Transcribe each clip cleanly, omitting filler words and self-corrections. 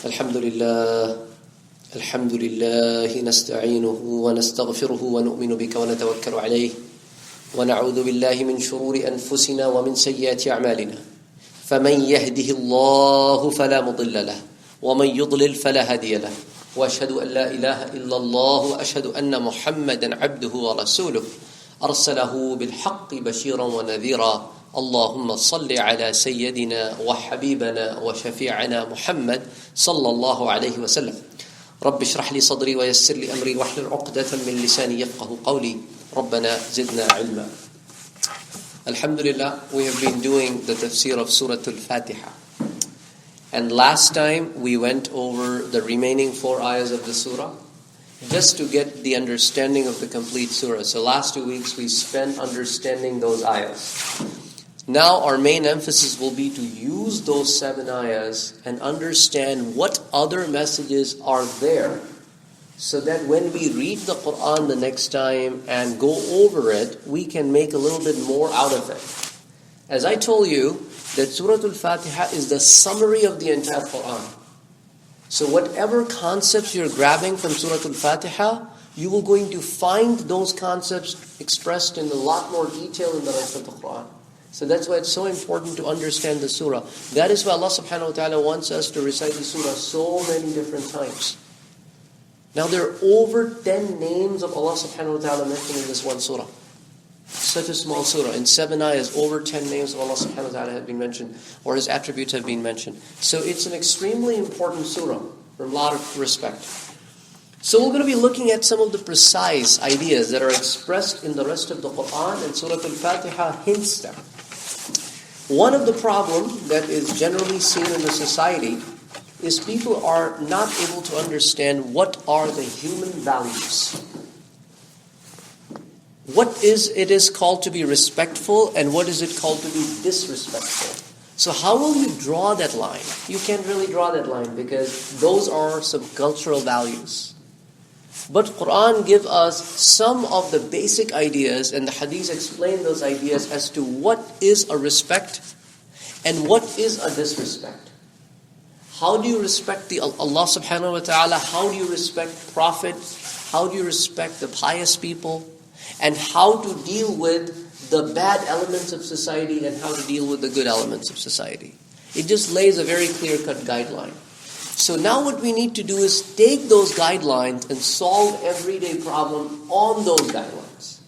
الحمد لله نستعينه ونستغفره ونؤمن بك ونتوكل عليه ونعوذ بالله من شرور أنفسنا ومن سيئات أعمالنا فمن يهده الله فلا مضل له ومن يضلل فلا هادي له وأشهد أن لا إله إلا الله وأشهد أن محمدا عبده ورسوله أرسله بالحق بشيرا ونذيرا اللهم صل على سيدنا وحبيبنا وشفيعنا محمد صلى الله عليه وسلم رب اشرح لي صدري ويسر لي أمري واحلل عقدة من لساني يفقه قولي ربنا زدنا علما. Alhamdulillah, we have been doing the tafsir of Surah Al-Fatiha. And last time we went over the remaining 4 ayahs of the surah just to get the understanding of the complete surah. So last 2 weeks we spent understanding those ayahs. Now our main emphasis will be to use those 7 ayahs and understand what other messages are there, so that when we read the Quran the next time and go over it, we can make a little bit more out of it. As I told you, that Surah Al-Fatiha is the summary of the entire Quran. So whatever concepts you're grabbing from Surah Al-Fatiha, you will going to find those concepts expressed in a lot more detail in the rest of the Quran. So that's why it's so important to understand the surah. That is why Allah subhanahu wa ta'ala wants us to recite the surah so many different times. Now there are over 10 names of Allah subhanahu wa ta'ala mentioned in this one surah. Such a small surah. In 7 ayahs, over 10 names of Allah subhanahu wa ta'ala have been mentioned, or His attributes have been mentioned. So it's an extremely important surah from a lot of respect. So we're going to be looking at some of the precise ideas that are expressed in the rest of the Quran, and Surah Al-Fatiha hints them. One of the problems that is generally seen in the society is people are not able to understand what are the human values. What is it is called to be respectful and what is it called to be disrespectful? So how will you draw that line? You can't really draw that line because those are some cultural values. But Quran gives us some of the basic ideas, and the hadiths explain those ideas as to what is a respect and what is a disrespect. How do you respect Allah subhanahu wa ta'ala? How do you respect prophets? How do you respect the pious people? And how to deal with the bad elements of society and how to deal with the good elements of society. It just lays a very clear-cut guideline. So now what we need to do is take those guidelines and solve everyday problem on those guidelines.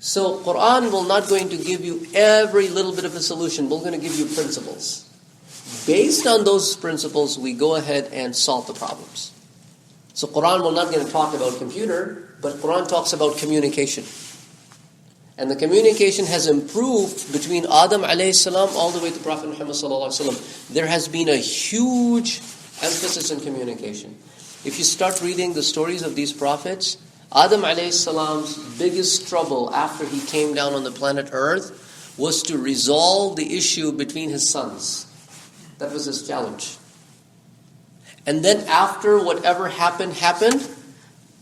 So Quran will not going to give you every little bit of a solution. We're going to give you principles. Based on those principles, we go ahead and solve the problems. So Quran will not going to talk about computer, but Quran talks about communication. And the communication has improved between Adam alayhi salam all the way to Prophet Muhammad sallallahu alaihi wasallam. There has been a huge emphasis in communication. If you start reading the stories of these prophets, Adam alayhi salam's biggest trouble after he came down on the planet Earth was to resolve the issue between his sons. That was his challenge. And then after whatever happened,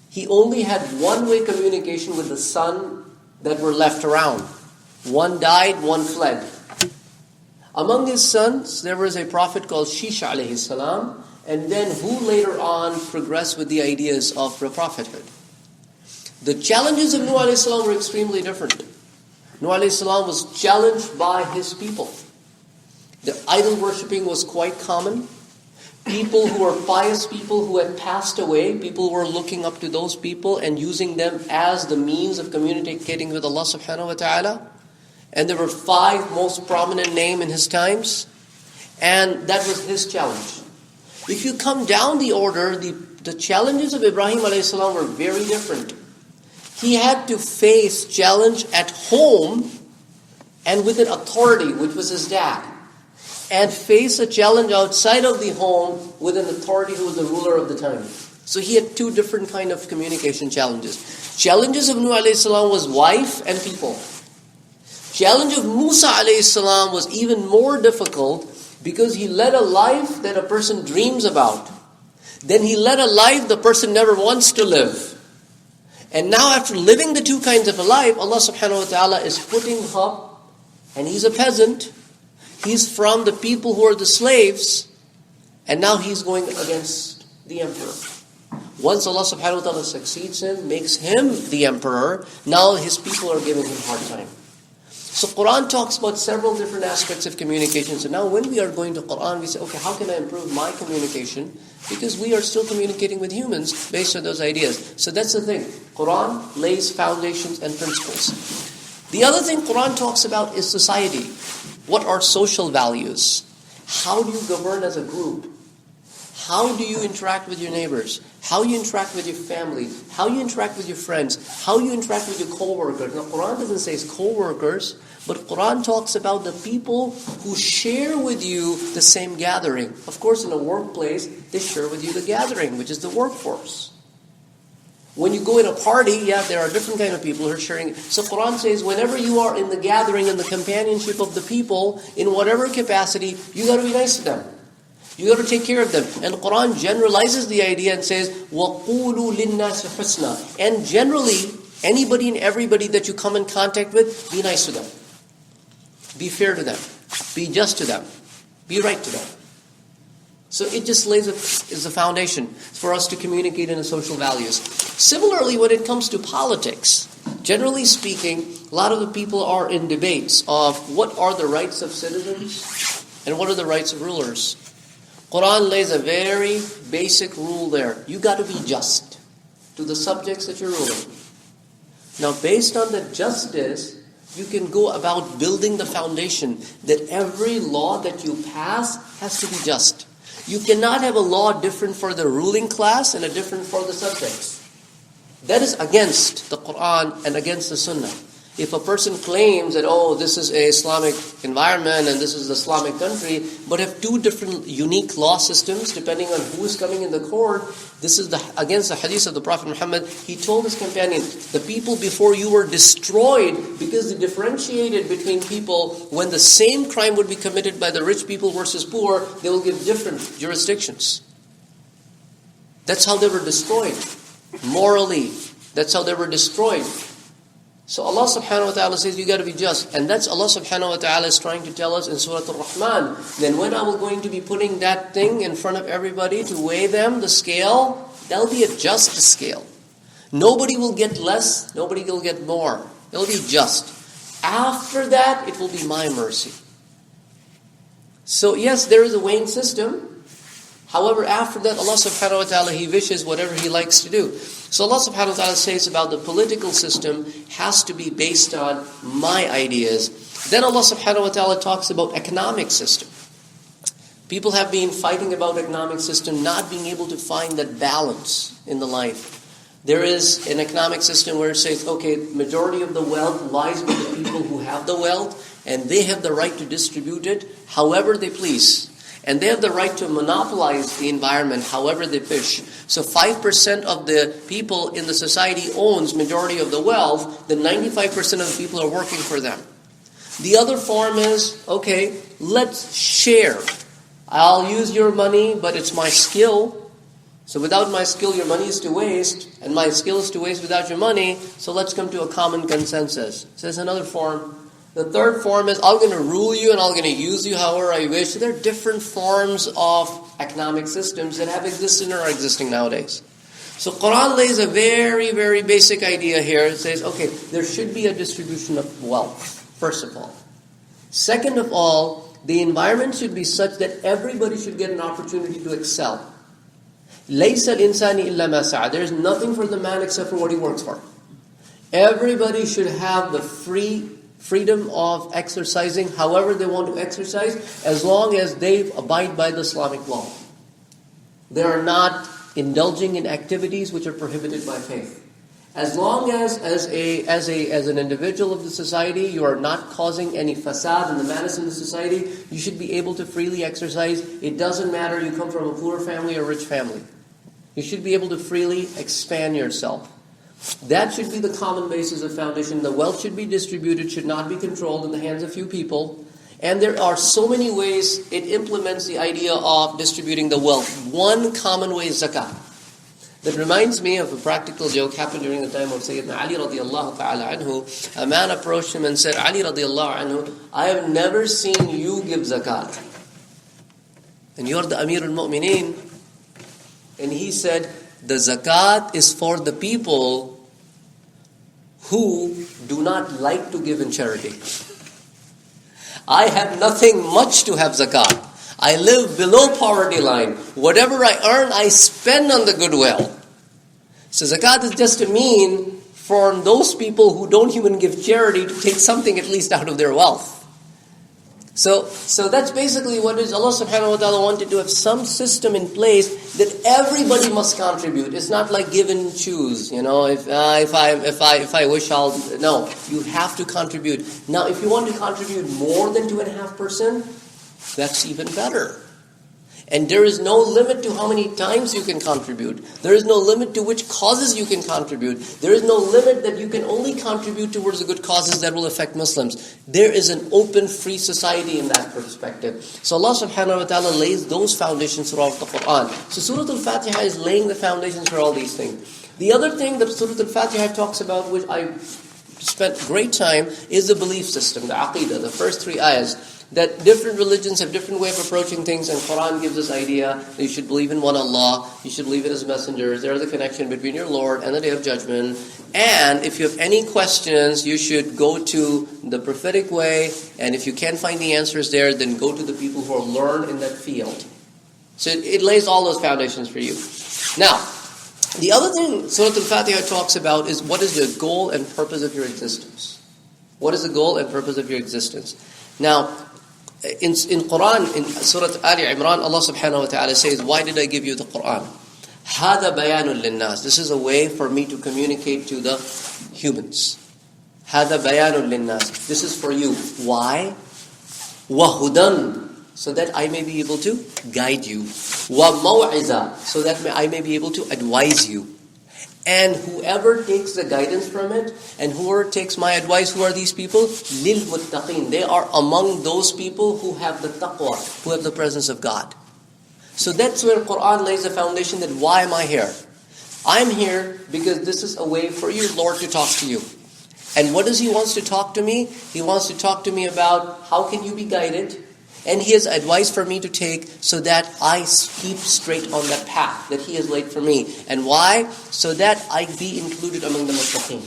he only had one-way communication with the son that were left around. One died, one fled. Among his sons, there was a prophet called Shisha alayhi salam, and then who later on progressed with the ideas of the prophethood. The challenges of Nuh alayhi salam were extremely different. Nuh alayhi salam was challenged by his people. The idol worshipping was quite common. People who were pious people who had passed away, people were looking up to those people and using them as the means of communicating with Allah subhanahu wa ta'ala. And there were 5 most prominent names in his times. And that was his challenge. If you come down the order, the challenges of Ibrahim alayhi salam were very different. He had to face challenge at home and with an authority, which was his dad. And face a challenge outside of the home with an authority who was the ruler of the time. So he had 2 different kind of communication challenges. Challenges of Nuh alayhi salam was wife and people. Challenge of Musa alayhi salam was even more difficult because he led a life that a person dreams about. Then he led a life the person never wants to live. And now after living the 2 kinds of a life, Allah subhanahu wa ta'ala is putting up, and he's a peasant. He's from the people who are the slaves. And now he's going against the emperor. Once Allah subhanahu wa ta'ala succeeds him, makes him the emperor, now his people are giving him a hard time. So Quran talks about several different aspects of communication. So now when we are going to Quran, we say, okay, how can I improve my communication? Because we are still communicating with humans based on those ideas. So that's the thing. Quran lays foundations and principles. The other thing Quran talks about is society. What are social values? How do you govern as a group? How do you interact with your neighbors? How you interact with your family? How you interact with your friends? How you interact with your co-workers? Now, Quran doesn't say it's co-workers, but Quran talks about the people who share with you the same gathering. Of course, in a workplace, they share with you the gathering, which is the workforce. When you go in a party, there are different kind of people who are sharing. So Quran says, whenever you are in the gathering and the companionship of the people, in whatever capacity, you got to be nice to them. You got to take care of them. And Quran generalizes the idea and says, وَقُولُوا لِلنَّاسِ حُسْنًا. And generally, anybody and everybody that you come in contact with, be nice to them. Be fair to them. Be just to them. Be right to them. So it just is a foundation for us to communicate in the social values. Similarly, when it comes to politics, generally speaking, a lot of the people are in debates of what are the rights of citizens and what are the rights of rulers. Quran lays a very basic rule there. You got to be just to the subjects that you're ruling. Now, based on the justice, you can go about building the foundation that every law that you pass has to be just. You cannot have a law different for the ruling class and a different for the subjects. That is against the Quran and against the Sunnah. If a person claims that, this is an Islamic environment and this is the Islamic country, but have two different unique law systems depending on who is coming in the court, this is against the hadith of the Prophet Muhammad. He told his companion, the people before you were destroyed because they differentiated between people. When the same crime would be committed by the rich people versus poor, they will give different jurisdictions. That's how they were destroyed. Morally, that's how they were destroyed. So Allah subhanahu wa ta'ala says you got to be just. And that's Allah subhanahu wa ta'ala is trying to tell us in Surah Al-Rahman. Then when I'm going to be putting that thing in front of everybody to weigh them, the scale, that'll be a just scale. Nobody will get less, nobody will get more. It'll be just. After that, it will be my mercy. So yes, there is a weighing system. However, after that, Allah subhanahu wa ta'ala, He wishes whatever He likes to do. So Allah subhanahu wa ta'ala says about the political system has to be based on my ideas. Then Allah subhanahu wa ta'ala talks about economic system. People have been fighting about economic system, not being able to find that balance in the life. There is an economic system where it says, okay, majority of the wealth lies with the people who have the wealth, and they have the right to distribute it however they please. And they have the right to monopolize the environment however they wish. So 5% of the people in the society owns majority of the wealth, then 95% of the people are working for them. The other form is, okay, let's share. I'll use your money, but it's my skill. So without my skill, your money is to waste, and my skill is to waste without your money, so let's come to a common consensus. So there's another form. The third form is, I'm going to rule you and I'm going to use you however I wish. So there are different forms of economic systems that have existed or are existing nowadays. So Quran lays a very, very basic idea here. It says, okay, there should be a distribution of wealth, first of all. Second of all, the environment should be such that everybody should get an opportunity to excel. لَيْسَ الْإِنسَانِ إِلَّا مَا سَعَى. There is nothing for the man except for what he works for. Everybody should have the freedom of exercising however they want to exercise, as long as they abide by the Islamic law. They are not indulging in activities which are prohibited by faith. As long as an individual of the society, you are not causing any fasad and the madness in the society, you should be able to freely exercise. It doesn't matter you come from a poor family or rich family. You should be able to freely expand yourself. That should be the common basis of foundation. The wealth should be distributed, should not be controlled in the hands of few people. And there are so many ways it implements the idea of distributing the wealth. One common way is zakat. That reminds me of a practical joke happened during the time of Sayyidina Ali radiallahu ta'ala anhu. A man approached him and said, Ali radiallahu anhu, I have never seen you give zakat. and you're the Amir al-Mu'mineen. And he said, the zakat is for the people who do not like to give in charity. I have nothing much to have zakat. I live below poverty line. Whatever I earn, I spend on the goodwill. So zakat is just a mean for those people who don't even give charity to take something at least out of their wealth. So that's basically what is Allah subhanahu wa ta'ala wanted to have some system in place that everybody must contribute. It's not like give and choose. If I wish I'll... No, you have to contribute. Now, if you want to contribute more than 2.5%, that's even better. And there is no limit to how many times you can contribute. There is no limit to which causes you can contribute. There is no limit that you can only contribute towards the good causes that will affect Muslims. There is an open, free society in that perspective. So Allah subhanahu wa ta'ala lays those foundations throughout the Quran. So Surah Al-Fatiha is laying the foundations for all these things. The other thing that Surah Al-Fatiha talks about, which I spent great time, is the belief system, the aqidah, the first 3 ayahs. That different religions have different way of approaching things, and Quran gives this idea that you should believe in one Allah, you should believe in His messengers, there is the connection between your Lord and the Day of Judgment, and if you have any questions, you should go to the prophetic way, and if you can't find the answers there, then go to the people who are learned in that field. So it lays all those foundations for you. Now, the other thing Surah Al-Fatiha talks about is what is the goal and purpose of your existence. What is the goal and purpose of your existence? Now, in Quran, in Surah Ali Imran, Allah subhanahu wa ta'ala says, why did I give you the Quran? هَذَا بَيَانٌ لِلنَّاسِ. This is a way for me to communicate to the humans. هَذَا بَيَانٌ لِلنَّاسِ. This is for you. Why? وَهُدًى. So that I may be able to guide you. وَمَوْعِزَةً. So that I may be able to advise you. And whoever takes the guidance from it, and whoever takes my advice, who are these people? لِلْمُتَّقِينَ. They are among those people who have the taqwa, who have the presence of God. So that's where Quran lays the foundation that why am I here? I'm here because this is a way for your Lord to talk to you. And what does He wants to talk to me? He wants to talk to me about how can you be guided? And He has advice for me to take so that I keep straight on that path that He has laid for me. And why? So that I be included among the muttaqeen,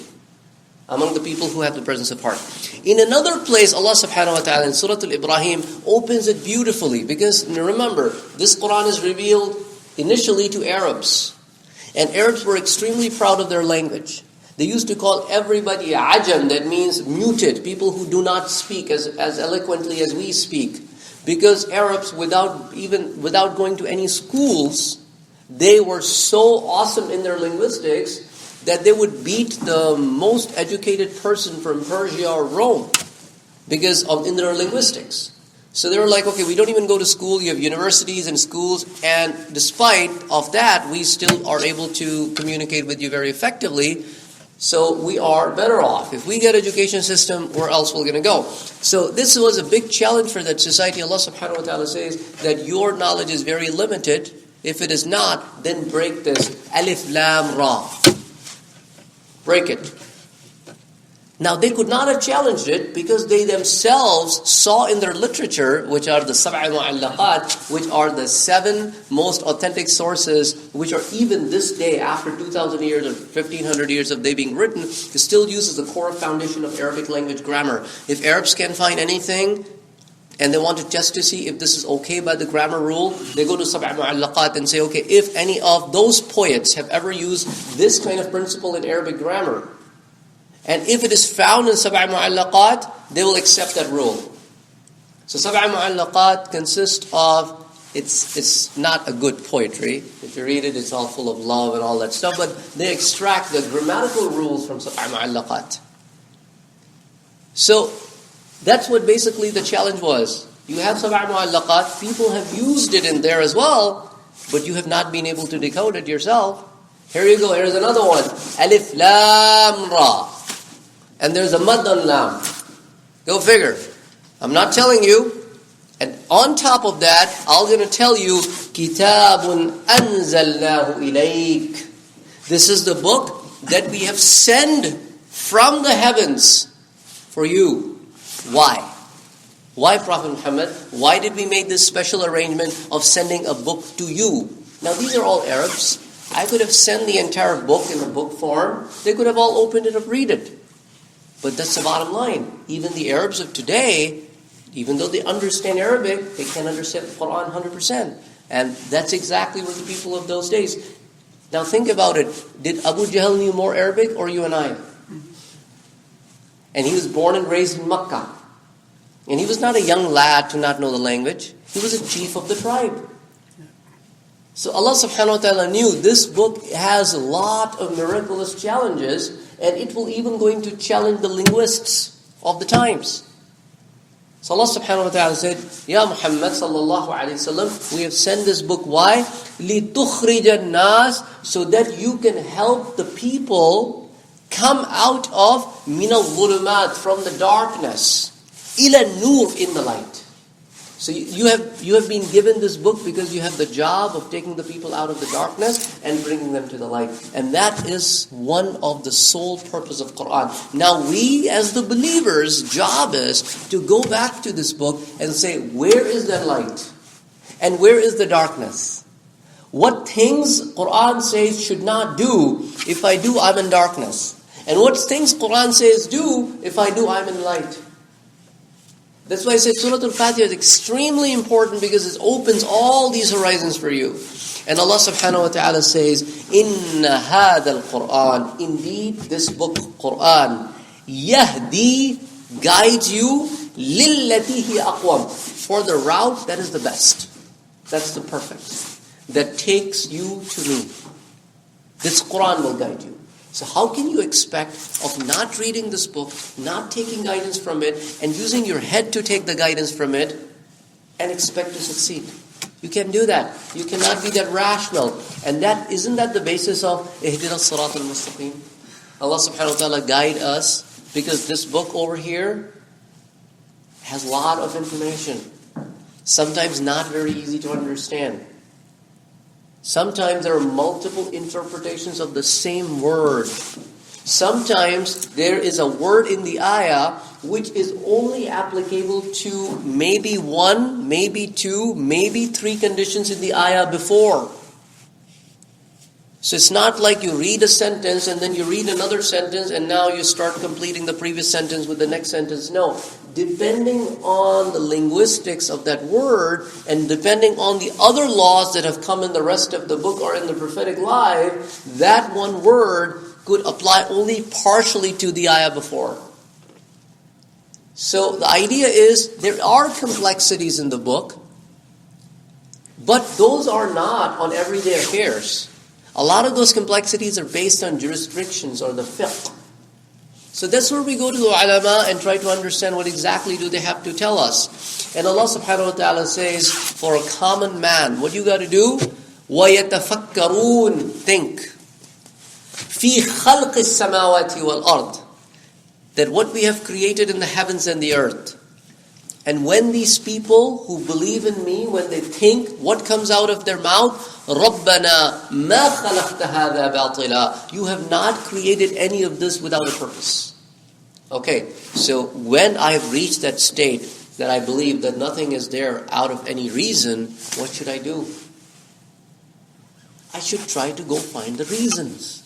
among the people who have the presence of heart. In another place, Allah subhanahu wa ta'ala in Surah Al-Ibrahim opens it beautifully. Because remember, this Quran is revealed initially to Arabs. And Arabs were extremely proud of their language. They used to call everybody ajam, that means muted, people who do not speak as eloquently as we speak. Because Arabs, without going to any schools, they were so awesome in their linguistics that they would beat the most educated person from Persia or Rome in their linguistics. So they were like, okay, we don't even go to school. You have universities and schools, and despite of that, we still are able to communicate with you very effectively. So we are better off. If we get education system, where else we're going to go? So this was a big challenge for that society. Allah subhanahu wa ta'ala says that your knowledge is very limited. If it is not, then break this. Alif, Lam, Ra. Break it. Now they could not have challenged it because they themselves saw in their literature, which are the Sab'a Mu'allaqat, which are the 7 most authentic sources, which are even this day, after 2,000 years or 1,500 years of they being written, is still used as the core foundation of Arabic language grammar. If Arabs can't find anything, and they want to test to see if this is okay by the grammar rule, they go to Sab'a Mu'allaqat and say, okay, if any of those poets have ever used this kind of principle in Arabic grammar, and if it is found in Sab'a Mu'allaqat, they will accept that rule. So Sab'a Mu'allaqat consists of, it's not a good poetry. If you read it, it's all full of love and all that stuff. But they extract the grammatical rules from Sab'a Mu'allaqat. So that's what basically the challenge was. You have Sab'a Mu'allaqat, people have used it in there as well, but you have not been able to decode it yourself. Here you go, here's another one. Alif, Lam, Ra. And there's a mad on lam. Go figure. I'm not telling you. And on top of that, I'm going to tell you, Kitabun anzalnahu ilayk. This is the book that we have sent from the heavens for you. Why? Why Prophet Muhammad? Why did we make this special arrangement of sending a book to you? Now these are all Arabs. I could have sent the entire book in a book form. They could have all opened it up, read it. But that's the bottom line. Even the Arabs of today, even though they understand Arabic, they can't understand the Quran 100%. And that's exactly what the people of those days. Now think about it. Did Abu Jahl knew more Arabic or you and I? And he was born and raised in Makkah. And he was not a young lad to not know the language. He was a chief of the tribe. So Allah subhanahu wa ta'ala knew this book has a lot of miraculous challenges, and it will even going to challenge the linguists of the times. So Allah subhanahu wa ta'ala said, Ya Muhammad sallallahu alayhi wa sallam, we have sent this book, why? لِتُخْرِجَ النَّاسِ, so that you can help the people come out of مِنَ الظُّلُمَاتِ, from the darkness, إِلَى النُّورِ, in the light. So you have been given this book because you have the job of taking the people out of the darkness and bringing them to the light. And that is one of the sole purpose of Quran. Now we as the believers' job is to go back to this book and say, where is that light? And where is the darkness? What things Quran says should not do? If I do, I'm in darkness. And what things Quran says do? If I do, I'm in light. That's why I said Surah Al-Fatiha is extremely important, because it opens all these horizons for you. And Allah subhanahu wa ta'ala says, Inna hadha al-Quran, indeed this book, Quran, Yahdi, guides you, lillati hi aqwam, for the route that is the best. That's the perfect. That takes you to me. This Quran will guide you. So how can you expect of not reading this book, not taking guidance from it, and using your head to take the guidance from it, and expect to succeed? You can't do that. You cannot be that rational. And isn't that the basis of Ihdina Sirat al-Mustaqim? Allah subhanahu wa ta'ala guide us, because this book over here has a lot of information. Sometimes not very easy to understand. Sometimes there are multiple interpretations of the same word. Sometimes there is a word in the ayah which is only applicable to maybe one, maybe two, maybe three conditions in the ayah before. So it's not like you read a sentence and then you read another sentence and now you start completing the previous sentence with the next sentence. No. Depending on the linguistics of that word and depending on the other laws that have come in the rest of the book or in the prophetic life, that one word could apply only partially to the ayah before. So the idea is there are complexities in the book, but those are not on everyday affairs. A lot of those complexities are based on jurisdictions or the fiqh. So that's where we go to the ulama and try to understand what exactly do they have to tell us. And Allah subhanahu wa ta'ala says, for a common man, what you got to do? وَيَتَفَكَّرُونَ, think. فِي خَلْقِ السَّمَاوَاتِ وَالْأَرْضِ, that what we have created in the heavens and the earth. And when these people who believe in me, when they think, what comes out of their mouth? رَبَّنَا مَا خَلَقْتَ هَذَا بَاطِلًا, you have not created any of this without a purpose. Okay, so when I have reached that state that I believe that nothing is there out of any reason, what should I do? I should try to go find the reasons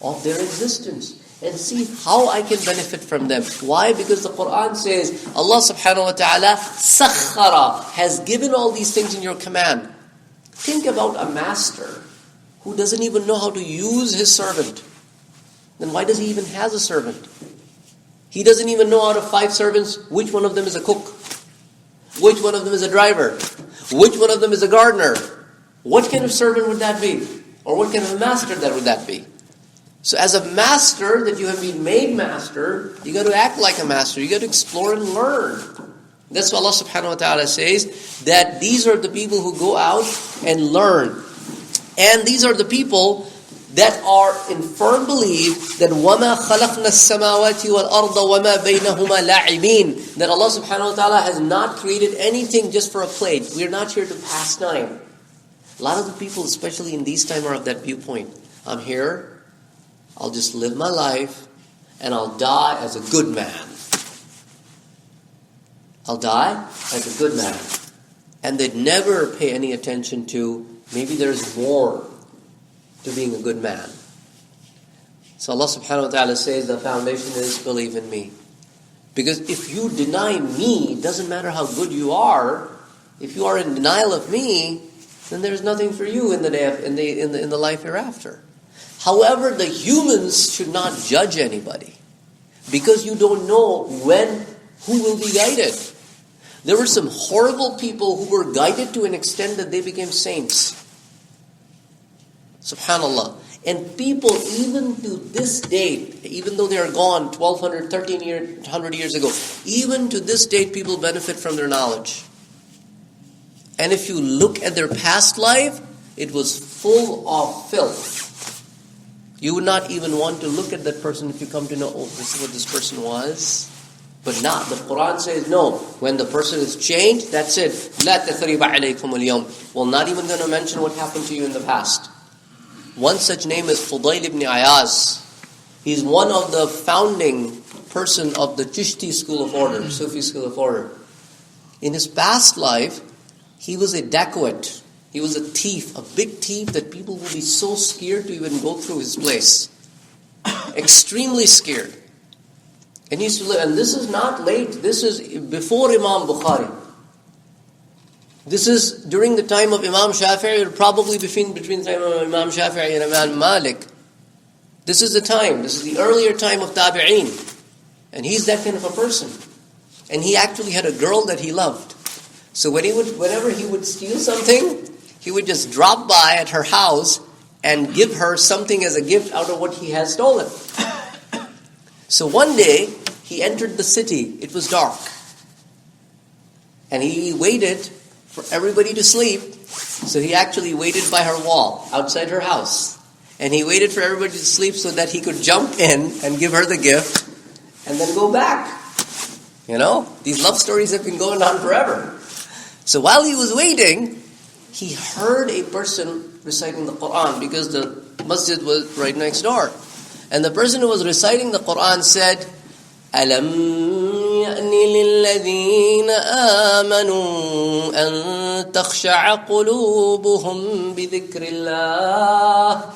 of their existence and see how I can benefit from them. Why? Because the Quran says, Allah subhanahu wa ta'ala sakhara, has given all these things in your command. Think about a master who doesn't even know how to use his servant. Then why does he even have a servant? He doesn't even know out of 5 servants, which one of them is a cook, which one of them is a driver, which one of them is a gardener. What kind of servant would that be? Or what kind of master that would that be? So as a master, that you have been made master, you got to act like a master. You got to explore and learn. That's what Allah subhanahu wa ta'ala says, that these are the people who go out and learn. And these are the people that are in firm belief that وَمَا خَلَقْنَا السَّمَاوَاتِ وَالْأَرْضَ وَمَا بَيْنَهُمَا لَاعِبِينَ, that Allah subhanahu wa ta'ala has not created anything just for a play. We are not here to pass time. A lot of the people, especially in these times, are of that viewpoint. I'm here, I'll just live my life, and I'll die as a good man. I'll die as a good man. And they'd never pay any attention to maybe there's more to being a good man. So Allah subhanahu wa ta'ala says the foundation is believe in me. Because if you deny me, it doesn't matter how good you are, if you are in denial of me, then there's nothing for you in the life hereafter. However, the humans should not judge anybody. Because you don't know who will be guided. There were some horrible people who were guided to an extent that they became saints. Subhanallah. And people, even to this date, even though they are gone 1,200, 1,300 years ago, even to this date, people benefit from their knowledge. And if you look at their past life, it was full of filth. You would not even want to look at that person if you come to know, oh, this is what this person was. But not. The Quran says, no. When the person is changed, that's it. لَا تَثْرِيبَ عَلَيْكُمُ الْيَوْمِ. We're not even going to mention what happened to you in the past. One such name is Fudayl ibn Ayaz. He's one of the founding person of the Chishti school of order, Sufi school of order. In his past life, he was a dacoit. He was a thief, a big thief that people would be so scared to even go through his place. Extremely scared. And he used to live, and this is not late. This is before Imam Bukhari. This is during the time of Imam Shafi'i, or probably between the time of Imam Shafi'i and Imam Malik. This is the time. This is the earlier time of Tabi'een. And he's that kind of a person. And he actually had a girl that he loved. So whenever he would steal something, he would just drop by at her house and give her something as a gift out of what he has stolen. So one day, he entered the city. It was dark. And he waited for everybody to sleep. So he actually waited by her wall, outside her house. And he waited for everybody to sleep so that he could jump in and give her the gift and then go back. You know, these love stories have been going on forever. So while he was waiting, he heard a person reciting the Quran because the masjid was right next door. And the person who was reciting the Quran said, أَلَمْ يَأْنِ لِلَّذِينَ آمَنُوا أَن تَخْشَعَ قُلُوبُهُمْ بِذِكْرِ اللَّهِ.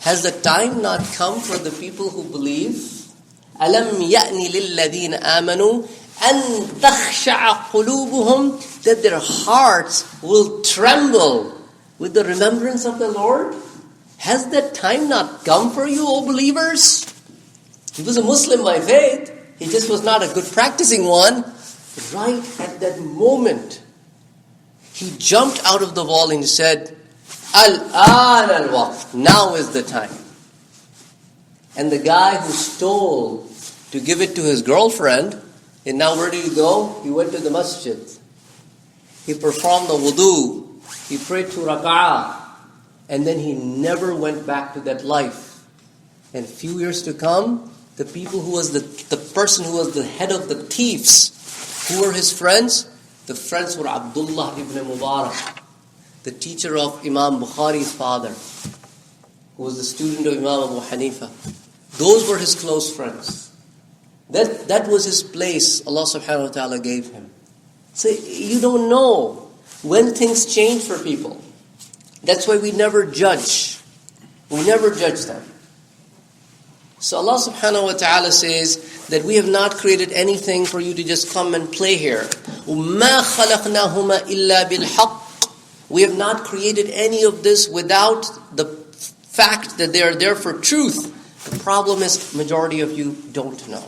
Has the time not come for the people who believe? أَلَمْ يَأْنِ لِلَّذِينَ آمَنُوا أَن تَخْشَعَ قُلُوبُهُمْ, that their hearts will tremble with the remembrance of the Lord? Has that time not come for you, O believers? He was a Muslim by faith. He just was not a good practicing one. Right at that moment, he jumped out of the wall and he said, Al-an al-waqt, now is the time. And the guy who stole to give it to his girlfriend, and now where did he go? He went to the masjid. He performed the wudu. He prayed 2 rak'ah. And then he never went back to that life. And a few years to come, the people who was the person who was the head of the thieves, who were his friends? The friends were Abdullah ibn Mubarak, the teacher of Imam Bukhari's father, who was the student of Imam Abu Hanifa. Those were his close friends. That was his place Allah subhanahu wa ta'ala gave him. So you don't know when things change for people. That's why we never judge. We never judge them. So Allah subhanahu wa ta'ala says that we have not created anything for you to just come and play here. وَمَا خَلَقْنَاهُمَا إِلَّا بِالْحَقِّ. We have not created any of this without the fact that they are there for truth. The problem is majority of you don't know.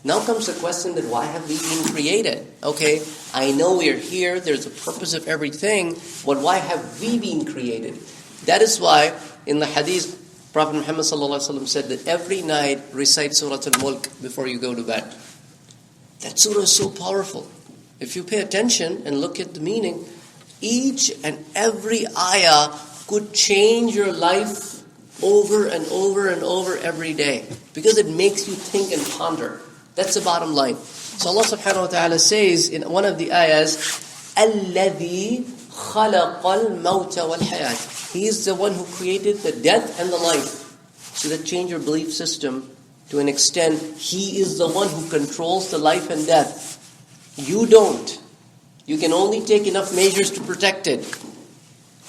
Now comes the question that why have we been created? Okay, I know we are here, there's a purpose of everything, but why have we been created? That is why in the hadith, Prophet Muhammad ﷺ said that every night recite Surah Al-Mulk before you go to bed. That surah is so powerful. If you pay attention and look at the meaning, each and every ayah could change your life over and over and over every day. Because it makes you think and ponder. That's the bottom line. So Allah subhanahu wa ta'ala says in one of the ayahs, الَّذِي خَلَقَ الْمَوْتَ وَالْحَيَاةِ. He is the one who created the death and the life. So that change your belief system to an extent. He is the one who controls the life and death. You don't. You can only take enough measures to protect it.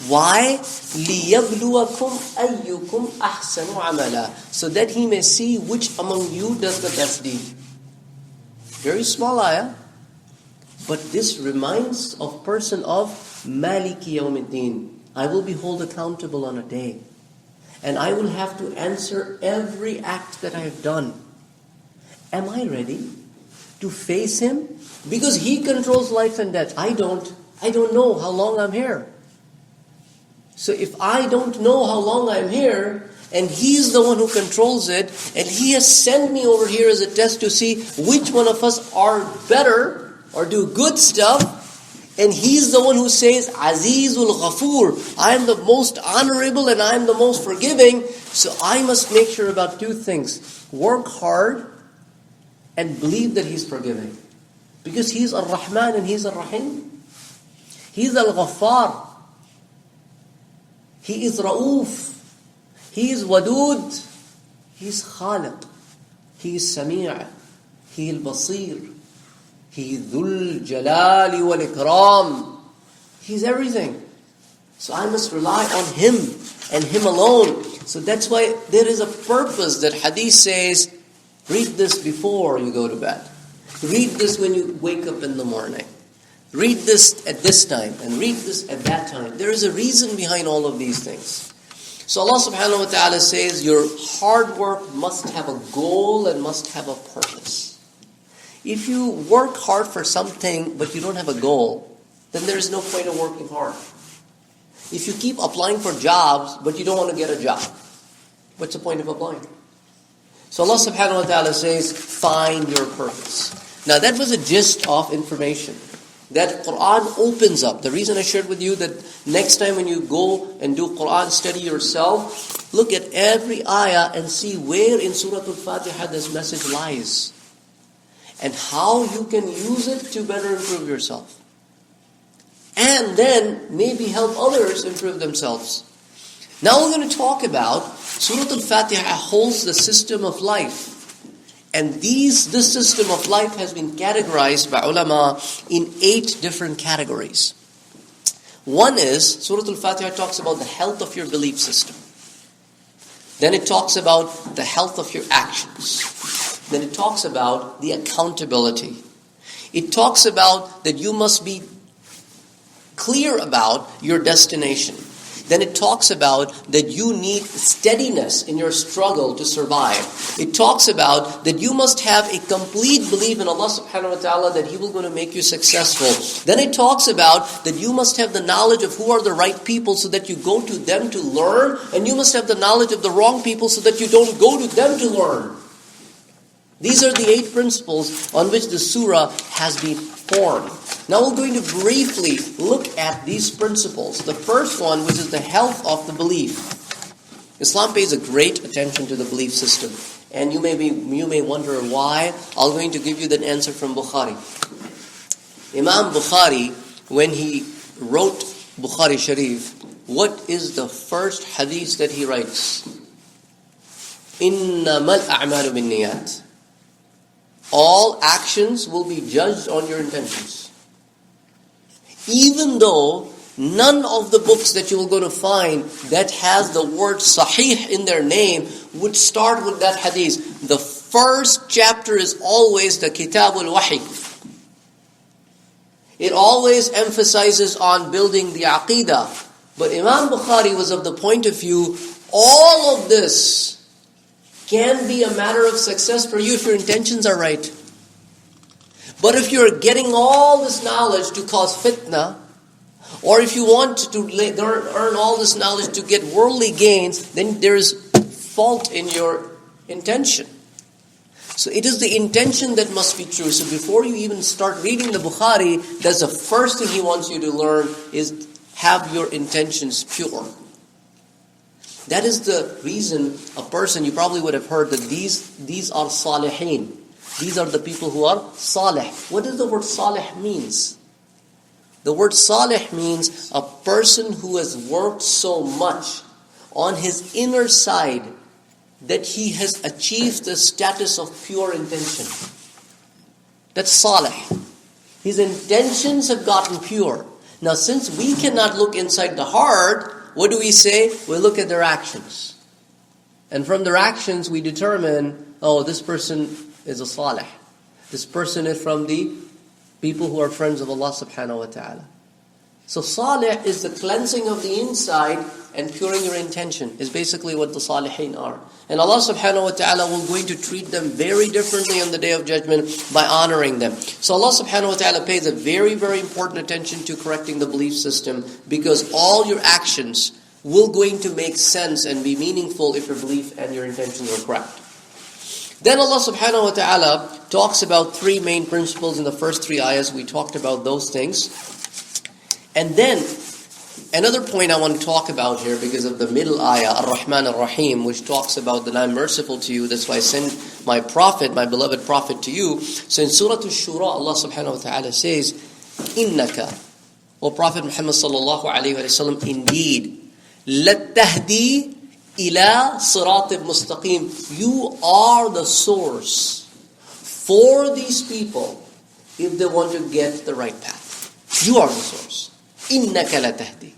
Why? لِيَبْلُوَكُمْ أَيُّكُمْ أَحْسَنُ عَمَلًا, so that He may see which among you does the best deed. Very small ayah. But this reminds of person of Maliki Yawmiddin. I will be held accountable on a day. And I will have to answer every act that I have done. Am I ready to face Him? Because He controls life and death. I don't. I don't know how long I'm here. So if I don't know how long I'm here, and He's the one who controls it, and He has sent me over here as a test to see which one of us are better or do good stuff, and He's the one who says, Azizul Ghafoor, I am the most honorable and I am the most forgiving, so I must make sure about two things. Work hard and believe that He's forgiving. Because He's Ar-Rahman and He's Ar-Rahim. He's Al-Ghaffar. He is Ra'uf. He is Wadud. He is Khaliq. He is Sami'. He is Basir. He is Dhul Jalali wal Ikram. He is everything. So I must rely on Him and Him alone. So that's why there is a purpose that Hadith says, read this before you go to bed. Read this when you wake up in the morning. Read this at this time and read this at that time. There is a reason behind all of these things. So Allah subhanahu wa ta'ala says your hard work must have a goal and must have a purpose. If you work hard for something but you don't have a goal, then there is no point of working hard. If you keep applying for jobs but you don't want to get a job, what's the point of applying? So Allah subhanahu wa ta'ala says, find your purpose. Now that was a gist of information that Quran opens up. The reason I shared with you that next time when you go and do Quran study yourself, look at every ayah and see where in Surah Al-Fatiha this message lies. And how you can use it to better improve yourself. And then maybe help others improve themselves. Now we're going to talk about Surah Al-Fatiha holds the system of life. And this system of life has been categorized by ulama in 8 different categories. One is, Surah Al-Fatiha talks about the health of your belief system. Then it talks about the health of your actions. Then it talks about the accountability. It talks about that you must be clear about your destination. Then it talks about that you need steadiness in your struggle to survive. It talks about that you must have a complete belief in Allah subhanahu wa ta'ala that He will going to make you successful. Then it talks about that you must have the knowledge of who are the right people so that you go to them to learn. And you must have the knowledge of the wrong people so that you don't go to them to learn. These are the 8 principles on which the surah has been formed. Now we're going to briefly look at these principles. The first one, which is the health of the belief. Islam pays a great attention to the belief system. And you may wonder why. I'm going to give you that answer from Bukhari. Imam Bukhari, when he wrote Bukhari Sharif, what is the first hadith that he writes? إِنَّمَا الْأَعْمَالُ بِالنِّيَّاتِ. All actions will be judged on your intentions. Even though none of the books that you will go to find that has the word sahih in their name would start with that hadith. The first chapter is always the Kitab al-Wahi. It always emphasizes on building the Aqidah. But Imam Bukhari was of the point of view, all of this can be a matter of success for you if your intentions are right. But if you're getting all this knowledge to cause fitna, or if you want to earn all this knowledge to get worldly gains, then there is fault in your intention. So it is the intention that must be true. So before you even start reading the Bukhari, that's the first thing he wants you to learn is have your intentions pure. That is the reason a person, you probably would have heard that these are salihin. These are the people who are salih. What does the word salih means? The word salih means a person who has worked so much on his inner side that he has achieved the status of pure intention. That's salih. His intentions have gotten pure. Now, since we cannot look inside the heart, what do we say? We look at their actions. And from their actions, we determine, oh, this person is a salih. This person is from the people who are friends of Allah subhanahu wa ta'ala. So salih is the cleansing of the inside and puring your intention, is basically what the salihin are. And Allah subhanahu wa ta'ala will going to treat them very differently on the Day of Judgment by honoring them. So Allah subhanahu wa ta'ala pays a very, very important attention to correcting the belief system, because all your actions will going to make sense and be meaningful if your belief and your intentions are correct. Then Allah subhanahu wa ta'ala talks about three main principles in the first three ayahs. We talked about those things. And then, another point I want to talk about here, because of the middle ayah, Ar-Rahman Ar-Rahim, which talks about that I'm merciful to you, that's why I send my prophet, my beloved prophet to you. So in Surah Al-Shura, Allah subhanahu wa ta'ala says, Innaka, O Prophet Muhammad sallallahu alayhi wa sallam, indeed, لَتَّهْدِي إِلَى صِرَاطٍ مُسْتَقِيمٍ. You are the source for these people if they want to get the right path. You are the source. إِنَّكَ لَتَهْدِي.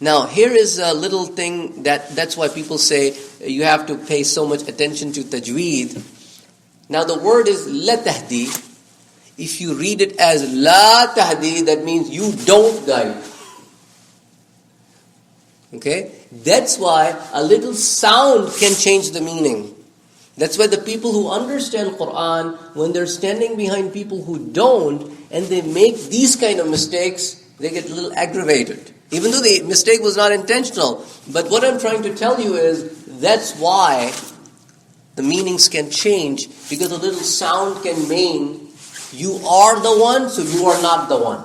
Now, here is a little thing that's why people say you have to pay so much attention to tajweed. Now, the word is لَتَهْدِي. If you read it as لَا تَهْدِي, that means you don't guide. Okay? That's why a little sound can change the meaning. That's why the people who understand Quran, when they're standing behind people who don't, and they make these kind of mistakes, they get a little aggravated. Even though the mistake was not intentional. But what I'm trying to tell you is, that's why the meanings can change, because a little sound can mean you are the one, so you are not the one.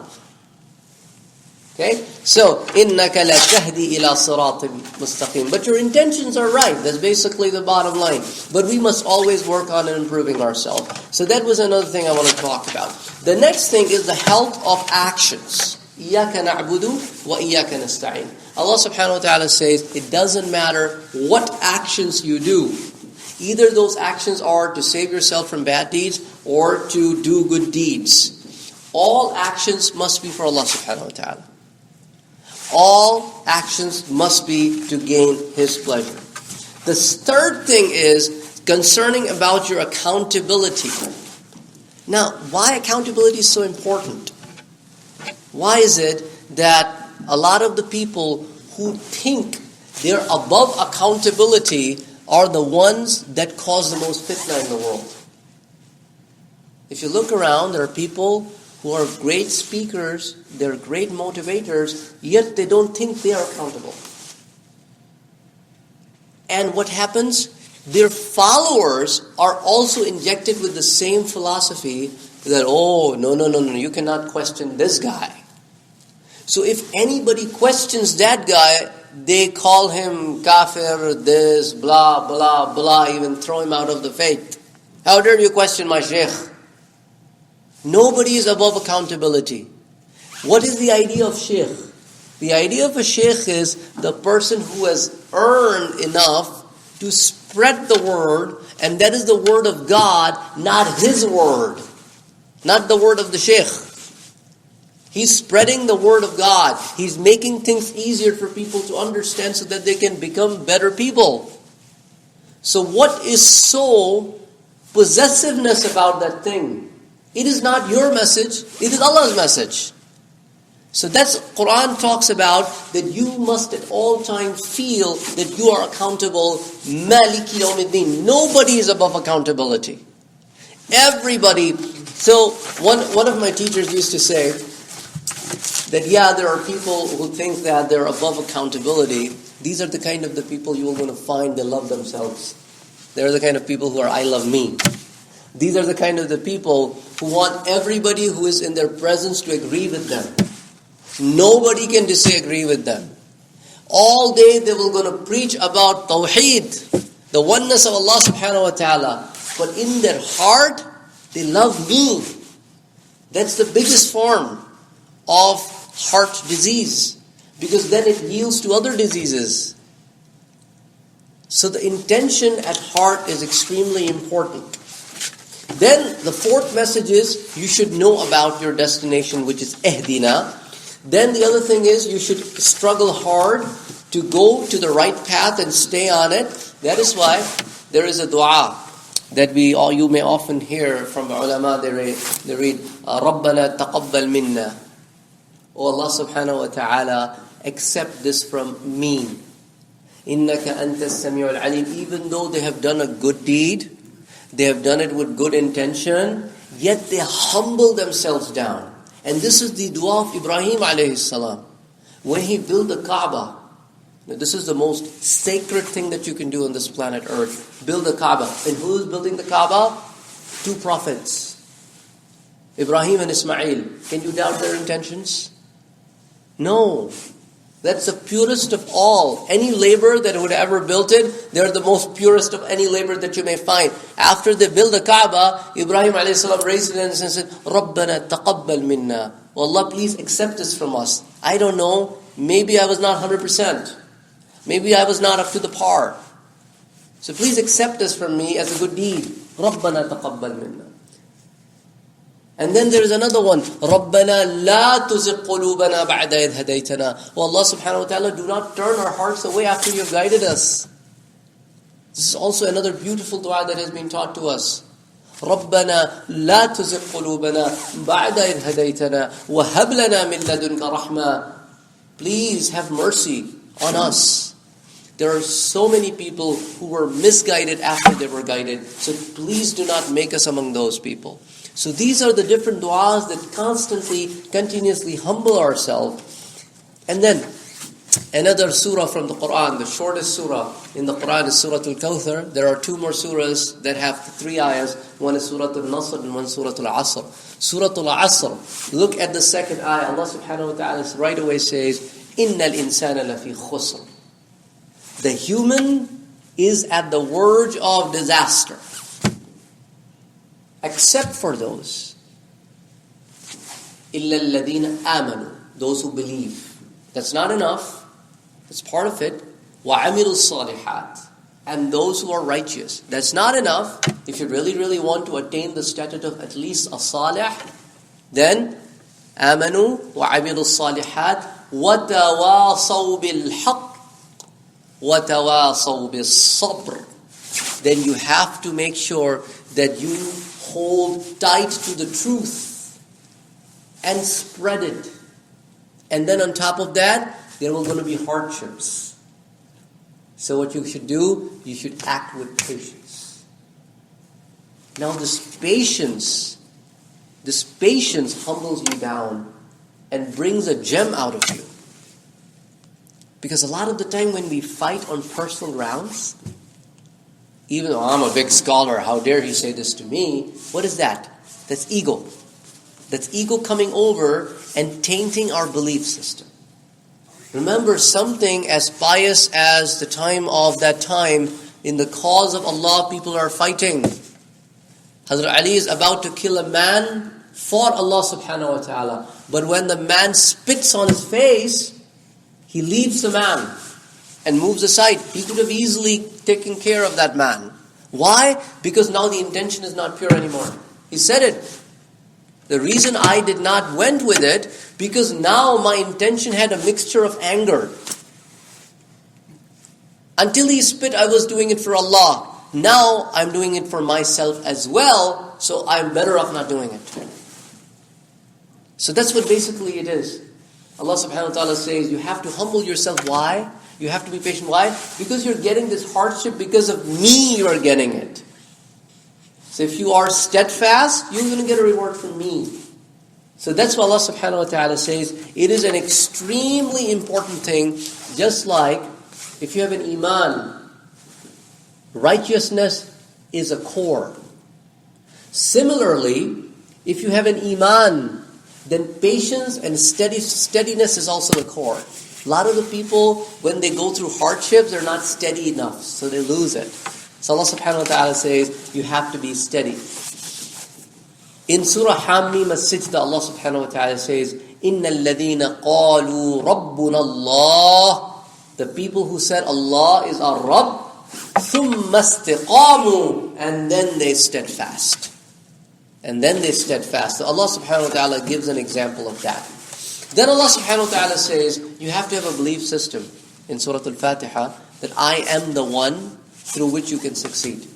Okay? So, إِنَّكَ لَتَهْدِي إِلَى صِرَاطٍ مُسْتَقِيمٍ. But your intentions are right. That's basically the bottom line. But we must always work on improving ourselves. So that was another thing I want to talk about. The next thing is the health of actions. إِيَّاكَ نَعْبُدُ وَإِيَّاكَ نَسْتَعِينُ. Allah subhanahu wa ta'ala says, it doesn't matter what actions you do. Either those actions are to save yourself from bad deeds or to do good deeds. All actions must be for Allah subhanahu wa ta'ala. All actions must be to gain His pleasure. The third thing is concerning about your accountability. Now, why accountability is so important? Why is it that a lot of the people who think they're above accountability are the ones that cause the most fitna in the world? If you look around, there are people who are great speakers, they're great motivators, yet they don't think they are accountable. And what happens? Their followers are also injected with the same philosophy that, oh, no, you cannot question this guy. So if anybody questions that guy, they call him kafir, this, blah, blah, blah, even throw him out of the faith. How dare you question my sheikh? Nobody is above accountability. What is the idea of sheikh? The idea of a sheikh is the person who has earned enough to spread the word, and that is the word of God, not his word. Not the word of the sheikh. He's spreading the word of God. He's making things easier for people to understand so that they can become better people. So what is so possessiveness about that thing? It is not your message, it is Allah's message. So that's Quran talks about, that you must at all times feel that you are accountable. Maliki yawmiddin. Nobody is above accountability. Everybody. So one of my teachers used to say that there are people who think that they're above accountability. These are the kind of the people you are going to find they love themselves. They're the kind of people who are I love me. These are the kind of the people who want everybody who is in their presence to agree with them. Nobody can disagree with them. All day they will going to preach about Tawheed, the oneness of Allah subhanahu wa ta'ala. But in their heart, they love me. That's the biggest form of heart disease. Because then it yields to other diseases. So the intention at heart is extremely important. Then the fourth message is you should know about your destination, which is Ehdina. Then the other thing is you should struggle hard to go to the right path and stay on it. That is why there is a dua that you may often hear from the ulama. They read رَبَّنَا تَقَبَّلْ مِنَّا. Oh Allah subhanahu wa ta'ala, accept this from me. إِنَّكَ أَنْتَ السَّمِيعُ الْعَلِيمُ. Even though they have done a good deed, they have done it with good intention, yet they humble themselves down. And this is the dua of Ibrahim alayhi salam. When he built the Kaaba, this is the most sacred thing that you can do on this planet Earth. Build the Kaaba. And who is building the Kaaba? Two prophets. Ibrahim and Ismail. Can you doubt their intentions? No. That's the purest of all. Any labor that would ever built it, they're the most purest of any labor that you may find. After they build the Kaaba, Ibrahim a.s. raised his hands and said, رَبَّنَا تَقَبَّلْ مِنَّا. Oh Allah, please accept this from us. I don't know. Maybe I was not 100%. Maybe I was not up to the par. So please accept this from me as a good deed. رَبَّنَا تَقَبَّلْ مِنَّا. And then there is another one. رَبَّنَا لَا تُزِغْ قُلُوبَنَا بَعْدَ إِذْ هَدَيْتَنَا. Oh Allah subhanahu wa ta'ala, do not turn our hearts away after you have guided us. This is also another beautiful dua that has been taught to us. رَبَّنَا لَا تُزِغْ قُلُوبَنَا بَعْدَ إِذْ هَدَيْتَنَا وَهَبْ لَنَا مِن لَدُنْكَ رَحْمَةً. Please have mercy on us. There are so many people who were misguided after they were guided. So please do not make us among those people. So these are the different du'as that constantly, continuously humble ourselves. And then another surah from the Quran, the shortest surah in the Quran is Surah Al-Kawthar. There are two more surahs that have 3 ayahs. One is Surah Al-Nasr and one Surah Al-Asr. Surah Al-Asr, look at the second ayah. Allah subhanahu wa ta'ala right away says, إِنَّ الْإِنسَانَ لَفِي خُسْرٍ. The human is at the verge of disaster. Except for those. إِلَّا الَّذِينَ آمَنُوا. Those who believe. That's not enough. That's part of it. وَعَمِلُوا الصَّالِحَاتِ. And those who are righteous. That's not enough. If you really, really want to attain the status of at least a salih, then آمَنُوا وَعَمِلُوا الصَّالِحَاتِ وَتَوَاصَوْا بِالْحَقِّ وَتَوَاصَوْا بِالصَّبْرِ. Then you have to make sure that you hold tight to the truth and spread it. And then on top of that, there are going to be hardships. So what you should do, you should act with patience. Now this patience humbles you down and brings a gem out of you. Because a lot of the time when we fight on personal grounds, even though I'm a big scholar, how dare he say this to me? What is that? That's ego. That's ego coming over and tainting our belief system. Remember, something as pious as the time of that time, in the cause of Allah, people are fighting. Hazrat Ali is about to kill a man for Allah subhanahu wa ta'ala. But when the man spits on his face, he leaves the man and moves aside. He could have easily taken care of that man. Why? Because now the intention is not pure anymore. He said it. The reason I did not went with it, because now my intention had a mixture of anger. Until he spit, I was doing it for Allah. Now I'm doing it for myself as well, so I'm better off not doing it. So that's what basically it is. Allah subhanahu wa ta'ala says, you have to humble yourself. Why? You have to be patient. Why? Because you're getting this hardship because of me you are getting it. So if you are steadfast, you're going to get a reward from me. So that's why Allah subhanahu wa ta'ala says, it is an extremely important thing, just like if you have an iman, righteousness is a core. Similarly, if you have an iman, then patience and steadiness is also the core. A lot of the people, when they go through hardships, they're not steady enough, so they lose it. So Allah subhanahu wa ta'ala says, you have to be steady. In Surah Hamim As-Sajda, Allah subhanahu wa ta'ala says, إِنَّ الَّذِينَ قَالُوا رَبُّنَا اللَّهِ. The people who said Allah is our Rabb, ثُمَّ اسْتِقَامُوا, and then they steadfast. and then they steadfast. So Allah subhanahu wa ta'ala gives an example of that. Then Allah subhanahu wa ta'ala says, you have to have a belief system in Surah Al-Fatiha that I am the one through which you can succeed.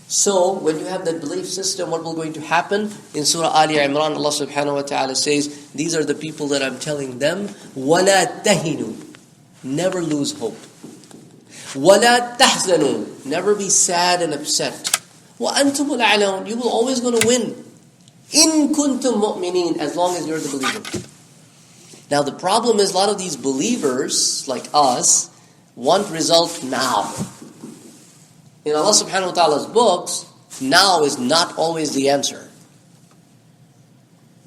So, when you have that belief system, what will going to happen? In Surah Ali Imran, Allah subhanahu wa ta'ala says, these are the people that I'm telling them, وَلَا تَهِنُوا, never lose hope. وَلَا تَحْزَنُوا, never be sad and upset. وَأَنْتُمُ الْأَعْلَوْنَ, you will always going to win. إِن كُنْتُم مُؤْمِنِينَ, as long as you're the believer. Now the problem is a lot of these believers, like us, want result now. In Allah subhanahu wa ta'ala's books, now is not always the answer.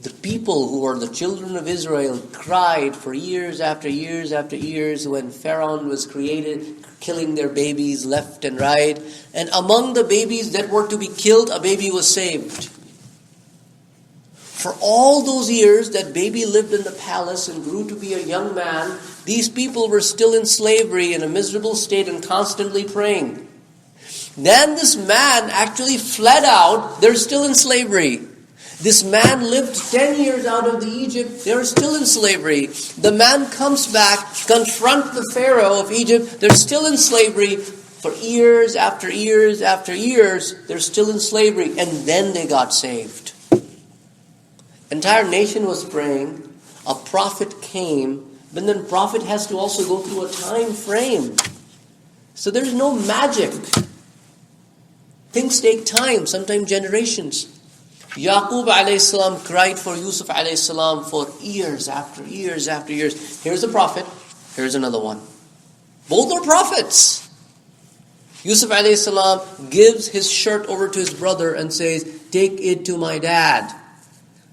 The people who are the children of Israel cried for years after years after years when Pharaoh was created, killing their babies left and right. And among the babies that were to be killed, a baby was saved. For all those years, that baby lived in the palace and grew to be a young man. These people were still in slavery, in a miserable state, and constantly praying. Then this man actually fled out. They're still in slavery. This man lived 10 years out of the Egypt. They're still in slavery. The man comes back, confront the Pharaoh of Egypt. They're still in slavery. For years after years after years, they're still in slavery. And then they got saved. Entire nation was praying. A prophet came. But then prophet has to also go through a time frame. So there's no magic. Things take time, sometimes generations. Yaqub alayhi salam cried for Yusuf alayhi salam for years after years after years. Here's a prophet, here's another one. Both are prophets. Yusuf alayhi salam gives his shirt over to his brother and says, take it to my dad.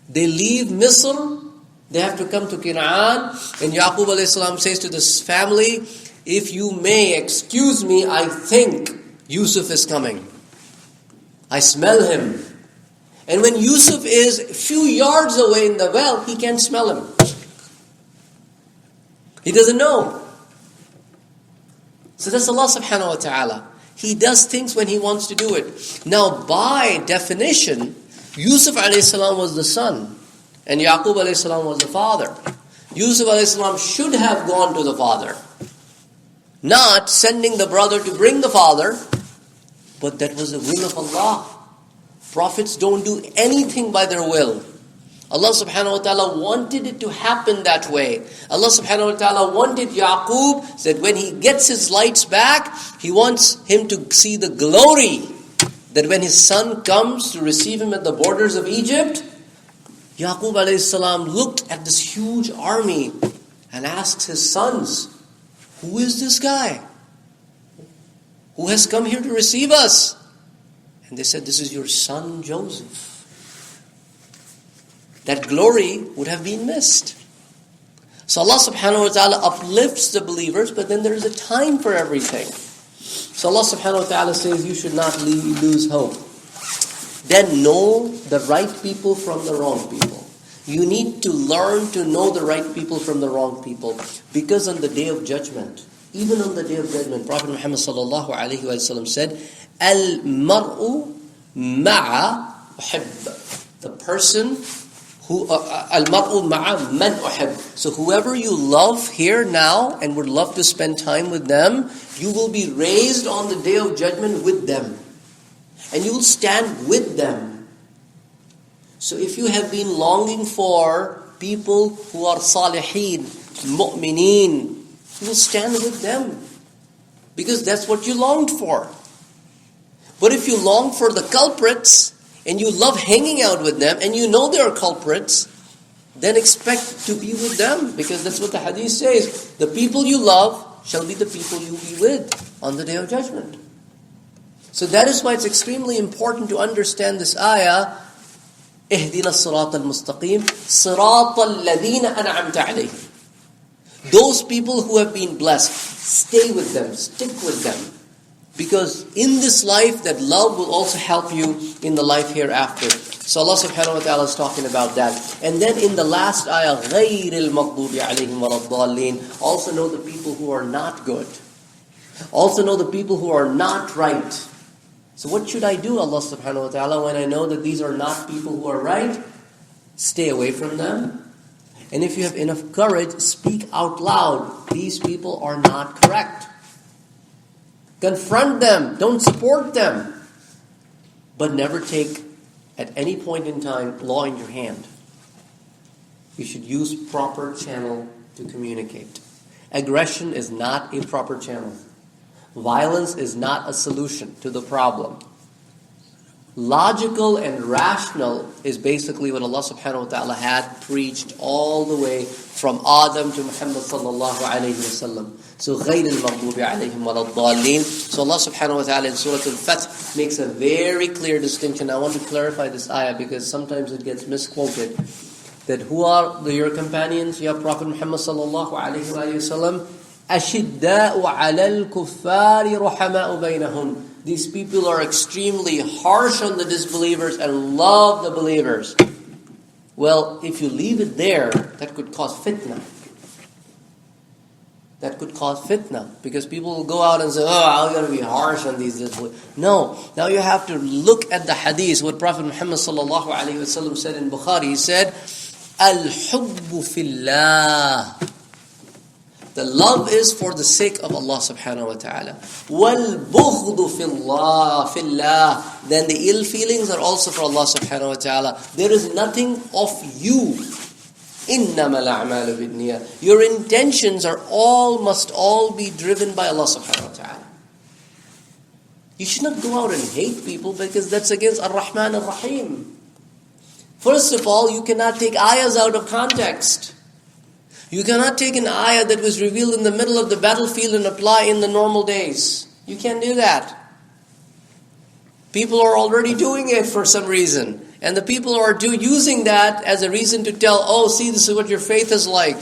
They leave Misr, they have to come to Canaan, and Yaqub alayhi salam says to this family, if you may excuse me, I think Yusuf is coming. I smell him. And when Yusuf is a few yards away in the well, he can't smell him. He doesn't know. So that's Allah subhanahu wa ta'ala. He does things when He wants to do it. Now by definition, Yusuf alayhi salam was the son. And Yaqub alayhi salam was the father. Yusuf alayhi salam should have gone to the father. Not sending the brother to bring the father. But that was the will of Allah. Prophets don't do anything by their will. Allah subhanahu wa ta'ala wanted it to happen that way. Allah subhanahu wa ta'ala wanted Yaqub, that when he gets his lights back, He wants him to see the glory. That when his son comes to receive him at the borders of Egypt, Yaqub alayhi salam looked at this huge army and asks his sons, who is this guy? Who has come here to receive us? And they said, this is your son Joseph. That glory would have been missed. So Allah subhanahu wa ta'ala uplifts the believers, but then there is a time for everything. So Allah subhanahu wa ta'ala says, you should not lose hope. Then know the right people from the wrong people. You need to learn to know the right people from the wrong people. Because on the day of judgment, even on the day of judgment, Prophet Muhammad sallallahu alaihi wasallam said, Al-mar'u ma'a uhibb. The person who, al-mar'u ma'a man uhibb. So whoever you love here now and would love to spend time with them, you will be raised on the day of judgment with them. And you will stand with them. So if you have been longing for people who are salihin, mu'mineen, you will stand with them. Because that's what you longed for. But if you long for the culprits, and you love hanging out with them, and you know they are culprits, then expect to be with them. Because that's what the hadith says. The people you love shall be the people you will be with on the day of judgment. So that is why it's extremely important to understand this ayah. اهدنا الصراط المستقيم صراط الذين أنعمت عليهم. Those people who have been blessed, stay with them, stick with them. Because in this life, that love will also help you in the life hereafter. So Allah subhanahu wa ta'ala is talking about that. And then in the last ayah, غَيْرِ الْمَغْضُوبِ عَلَيْهِمْ وَلَا الضَّالِّينَ. Also know the people who are not good. Also know the people who are not right. So what should I do, Allah subhanahu wa ta'ala, when I know that these are not people who are right? Stay away from them. And if you have enough courage, speak out loud. These people are not correct. Confront them. Don't support them. But never take, at any point in time, law in your hand. You should use proper channel to communicate. Aggression is not a proper channel. Violence is not a solution to the problem. Logical and rational is basically what Allah subhanahu wa ta'ala had preached all the way from Adam to Muhammad sallallahu alayhi wa sallam. So غَيْرِ الْمَغْضُوبِ عَلَيْهِمْ وَلَا الضَّالِّينَ. So Allah subhanahu wa ta'ala in Surah Al-Fatih makes a very clear distinction. I want to clarify this ayah because sometimes it gets misquoted. That who are your companions? You have Prophet Muhammad sallallahu alayhi wa sallam. أَشِدَّاءُ عَلَى الْكُفَّارِ رُحَمَاءُ بَيْنَهُمْ. These people are extremely harsh on the disbelievers and love the believers. Well, if you leave it there, that could cause fitna. That could cause fitna. Because people will go out and say, I'm going to be harsh on these disbelievers. No. Now you have to look at the hadith. What Prophet Muhammad sallallahu alayhi wa sallam said in Bukhari. He said, Al-hubbu fillah. The love is for the sake of Allah subhanahu wa ta'ala. وَالْبُغْضُ فِي Then the ill feelings are also for Allah subhanahu wa ta'ala. There is nothing of you. إِنَّمَا الْأَعْمَالُ بِالنِّيَّةِ. Your intentions must all be driven by Allah subhanahu wa ta'ala. You should not go out and hate people because that's against Ar-Rahman Ar-Rahim. First of all, you cannot take ayahs out of context. You cannot take an ayah that was revealed in the middle of the battlefield and apply in the normal days. You can't do that. People are already doing it for some reason. And the people are using that as a reason to tell, see, this is what your faith is like.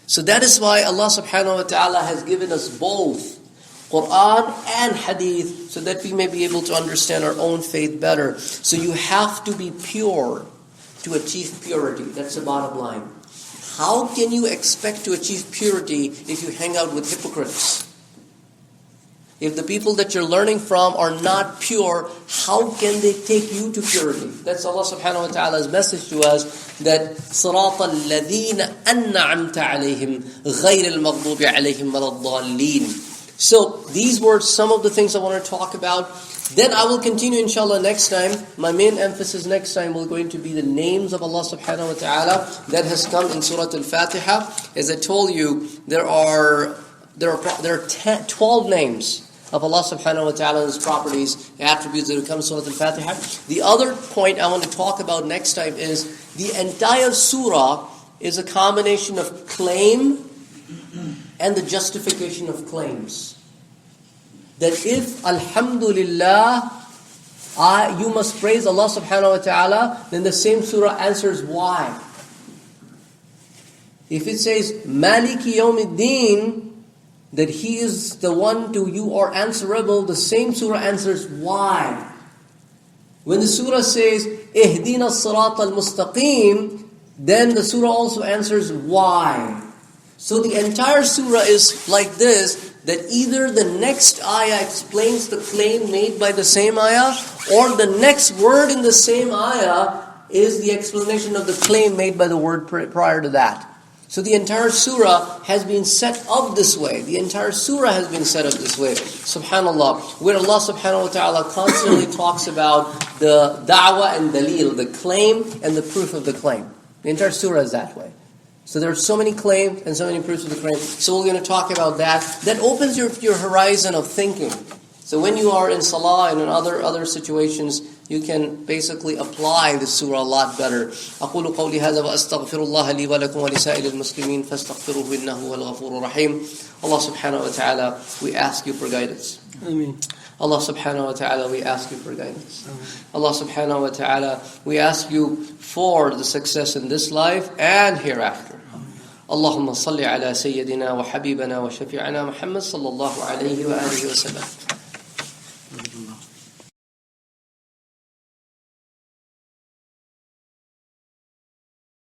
So that is why Allah subhanahu wa ta'ala has given us both Quran and Hadith so that we may be able to understand our own faith better. So you have to be pure to achieve purity. That's the bottom line. How can you expect to achieve purity if you hang out with hypocrites? If the people that you're learning from are not pure, how can they take you to purity? That's Allah subhanahu wa ta'ala's message to us, that صِرَاطَ الَّذِينَ أَنَّعَمْتَ عَلَيْهِمْ غَيْرِ الْمَغْضُوبِ عَلَيْهِمْ وَلَا الضَّالِّينَ. So these were some of the things I want to talk about. Then I will continue inshallah next time. My main emphasis next time will going to be the names of Allah subhanahu wa ta'ala that has come in Surah Al-Fatiha. As I told you, there are 12 names of Allah subhanahu wa ta'ala and His properties, attributes that come in Surah Al-Fatiha. The other point I want to talk about next time is the entire surah is a combination of claim and the justification of claims. That if, alhamdulillah, you must praise Allah subhanahu wa ta'ala, then the same surah answers why. If it says, Maliki yawmiddin, that He is the one to you are answerable, the same surah answers why. When the surah says, Ihdina as-sirat al-mustaqim, then the surah also answers why. So the entire surah is like this, that either the next ayah explains the claim made by the same ayah, or the next word in the same ayah is the explanation of the claim made by the word prior to that. So the entire surah has been set up this way. The entire surah has been set up this way. Subhanallah. Where Allah subhanahu wa ta'ala constantly talks about the da'wah and dalil, the claim and the proof of the claim. The entire surah is that way. So there are so many claims and so many proofs of the claim. So we're going to talk about that. That opens your horizon of thinking. So when you are in salah and in other situations, you can basically apply the surah a lot better. أقول قولي هذا وأستغفر الله لي ولكم ولسائر المسلمين فاستغفروه إنه هو الغفور الرحيم. Allah subhanahu wa ta'ala, we ask you for guidance. Ameen. Allah subhanahu wa ta'ala, we ask you for guidance. Allah subhanahu wa ta'ala, we ask you for the success in this life and hereafter. اللهم صل على سيدنا وحبيبنا وشفيعنا محمد صلى الله عليه وآله وسلم.